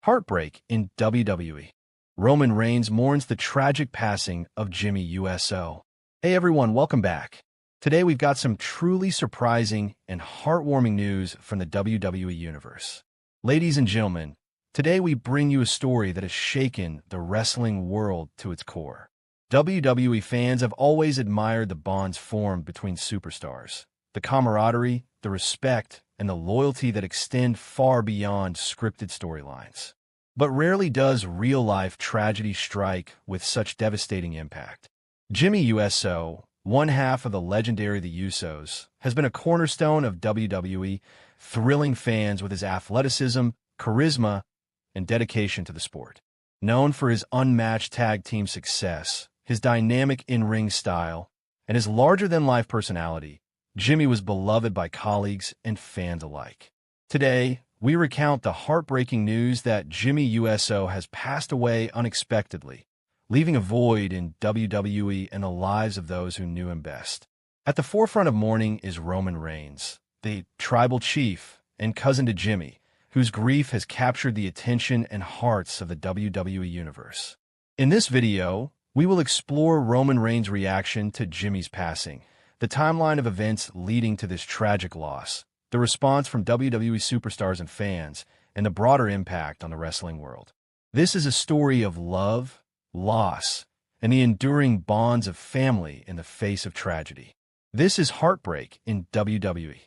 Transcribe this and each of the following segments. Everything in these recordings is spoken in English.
Heartbreak in WWE. Roman Reigns mourns the tragic passing of Jimmy USO. Hey everyone, welcome back. Today we've got some truly surprising and heartwarming news from the WWE Universe. Ladies and gentlemen, today we bring you a story that has shaken the wrestling world to its core. WWE fans have always admired the bonds formed between superstars, the camaraderie, the respect, and the loyalty that extend far beyond scripted storylines. But rarely does real-life tragedy strike with such devastating impact. Jimmy USO, one half of the legendary The Usos, has been a cornerstone of WWE, thrilling fans with his athleticism, charisma, and dedication to the sport. Known for his unmatched tag team success, his dynamic in-ring style, and his larger-than-life personality, Jimmy was beloved by colleagues and fans alike. Today, we recount the heartbreaking news that Jimmy USO has passed away unexpectedly, leaving a void in WWE and the lives of those who knew him best. At the forefront of mourning is Roman Reigns, the tribal chief and cousin to Jimmy, whose grief has captured the attention and hearts of the WWE Universe. In this video, we will explore Roman Reigns' reaction to Jimmy's passing, the timeline of events leading to this tragic loss, the response from WWE superstars and fans, and the broader impact on the wrestling world. This is a story of love, loss, and the enduring bonds of family in the face of tragedy. This is Heartbreak in WWE.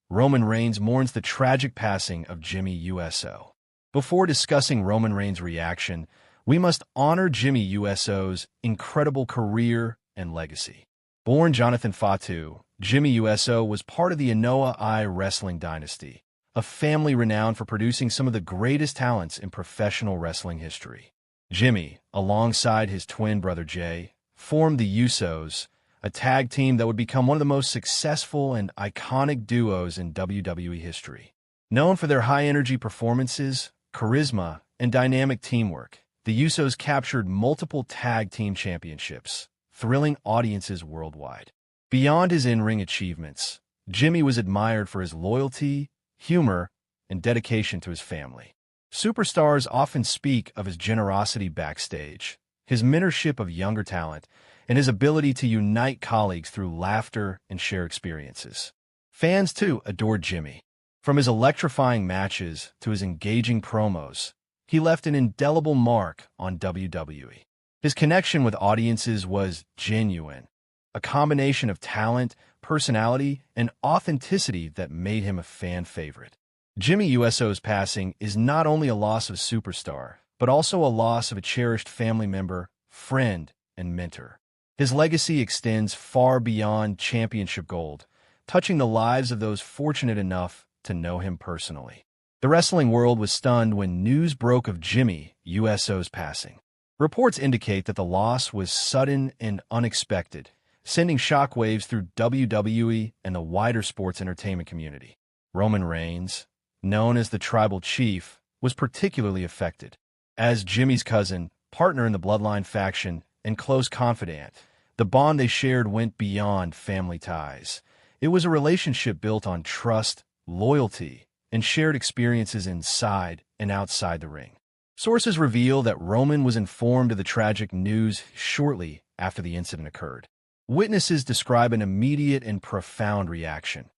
Roman Reigns mourns the tragic passing of Jimmy USO. Before discussing Roman Reigns' reaction, we must honor Jimmy USO's incredible career and legacy. Born Jonathan Fatu, Jimmy USO was part of the Anoa'i wrestling dynasty, a family renowned for producing some of the greatest talents in professional wrestling history. Jimmy, alongside his twin brother Jay, formed the Usos, a tag team that would become one of the most successful and iconic duos in WWE history. Known for their high-energy performances, charisma, and dynamic teamwork, the Usos captured multiple tag team championships, thrilling audiences worldwide. Beyond his in-ring achievements, Jimmy was admired for his loyalty, humor, and dedication to his family. Superstars often speak of his generosity backstage, his mentorship of younger talent, and his ability to unite colleagues through laughter and shared experiences. Fans, too, adored Jimmy. From his electrifying matches to his engaging promos, he left an indelible mark on WWE. His connection with audiences was genuine, a combination of talent, personality, and authenticity that made him a fan favorite. Jimmy USO's passing is not only a loss of a superstar, but also a loss of a cherished family member, friend, and mentor. His legacy extends far beyond championship gold, touching the lives of those fortunate enough to know him personally. The wrestling world was stunned when news broke of Jimmy USO's passing. Reports indicate that the loss was sudden and unexpected, sending shockwaves through WWE and the wider sports entertainment community. Roman Reigns, known as the Tribal Chief, was particularly affected. As Jimmy's cousin, partner in the Bloodline faction, and close confidant, the bond they shared went beyond family ties. It was a relationship built on trust, loyalty, and shared experiences inside and outside the ring. Sources reveal that Roman was informed of the tragic news shortly after the incident occurred. Witnesses describe an immediate and profound reaction,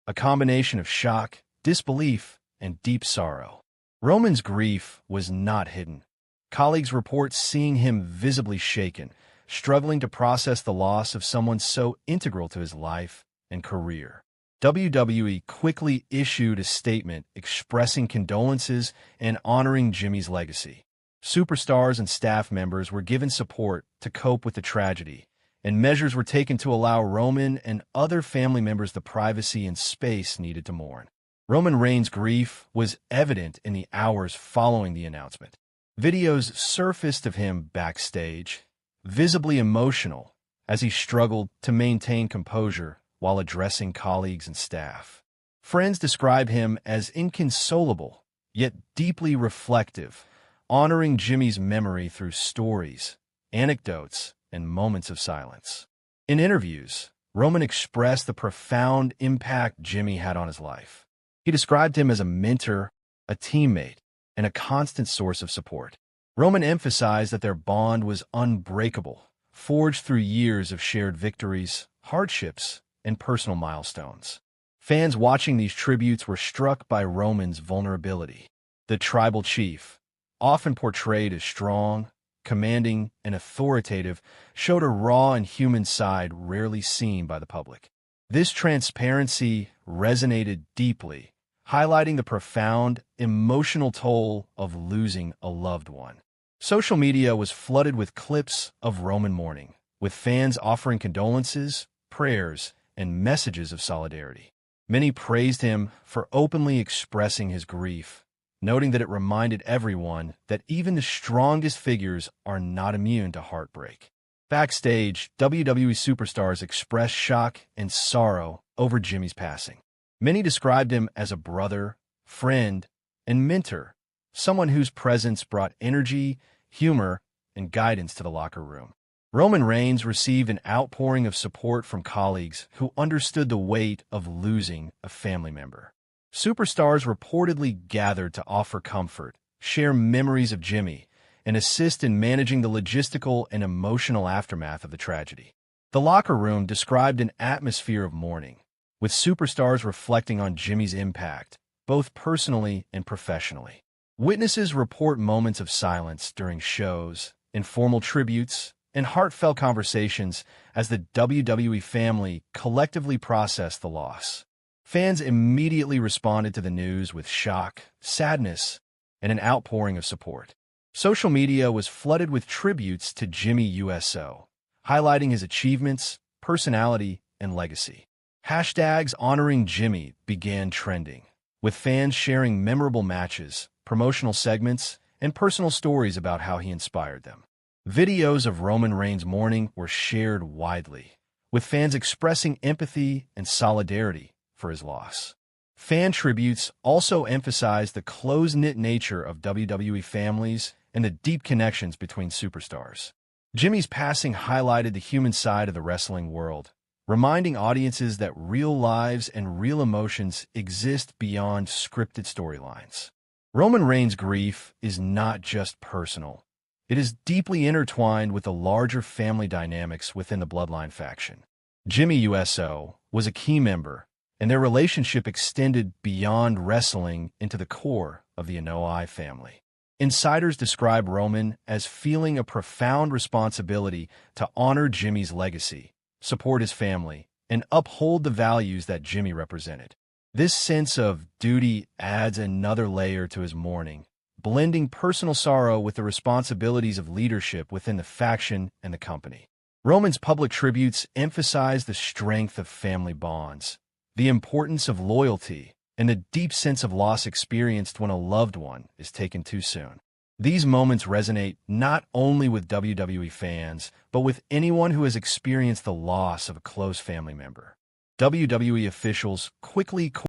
a combination of shock, disbelief, and deep sorrow. Roman's grief was not hidden. Colleagues report seeing him visibly shaken, struggling to process the loss of someone so integral to his life and career. WWE quickly issued a statement expressing condolences and honoring Jimmy's legacy. Superstars and staff members were given support to cope with the tragedy, and measures were taken to allow Roman and other family members the privacy and space needed to mourn. Roman Reigns' grief was evident in the hours following the announcement. Videos surfaced of him backstage, visibly emotional, as he struggled to maintain composure while addressing colleagues and staff. Friends describe him as inconsolable, yet deeply reflective, honoring Jimmy's memory through stories, anecdotes, and moments of silence. In interviews, Roman expressed the profound impact Jimmy had on his life. He described him as a mentor, a teammate, and a constant source of support. Roman emphasized that their bond was unbreakable, forged through years of shared victories, hardships, and personal milestones. Fans watching these tributes were struck by Roman's vulnerability. The tribal chief, often portrayed as strong, commanding, and authoritative, showed a raw and human side rarely seen by the public. This transparency resonated deeply, highlighting the profound, emotional toll of losing a loved one. Social media was flooded with clips of Roman mourning, with fans offering condolences, prayers, and messages of solidarity. Many praised him for openly expressing his grief, noting that it reminded everyone that even the strongest figures are not immune to heartbreak. Backstage, WWE superstars expressed shock and sorrow over Jimmy's passing. Many described him as a brother, friend, and mentor, someone whose presence brought energy, humor, and guidance to the locker room. Roman Reigns received an outpouring of support from colleagues who understood the weight of losing a family member. Superstars reportedly gathered to offer comfort, share memories of Jimmy, and assist in managing the logistical and emotional aftermath of the tragedy. The locker room described an atmosphere of mourning, with superstars reflecting on Jimmy's impact, both personally and professionally. Witnesses report moments of silence during shows, informal tributes, and heartfelt conversations as the WWE family collectively processed the loss. Fans immediately responded to the news with shock, sadness, and an outpouring of support. Social media was flooded with tributes to Jimmy USO, highlighting his achievements, personality, and legacy. Hashtags honoring Jimmy began trending, with fans sharing memorable matches, promotional segments, and personal stories about how he inspired them. Videos of Roman Reigns' mourning were shared widely, with fans expressing empathy and solidarity for his loss. Fan tributes also emphasized the close-knit nature of WWE families and the deep connections between superstars. Jimmy's passing highlighted the human side of the wrestling world, reminding audiences that real lives and real emotions exist beyond scripted storylines. Roman Reigns' grief is not just personal. It is deeply intertwined with the larger family dynamics within the Bloodline faction. Jimmy USO was a key member, and their relationship extended beyond wrestling into the core of the Anoa'i family. Insiders describe Roman as feeling a profound responsibility to honor Jimmy's legacy, support his family, and uphold the values that Jimmy represented. This sense of duty adds another layer to his mourning, blending personal sorrow with the responsibilities of leadership within the faction and the company. Roman's public tributes emphasize the strength of family bonds, the importance of loyalty, and the deep sense of loss experienced when a loved one is taken too soon. These moments resonate not only with WWE fans, but with anyone who has experienced the loss of a close family member. WWE officials quickly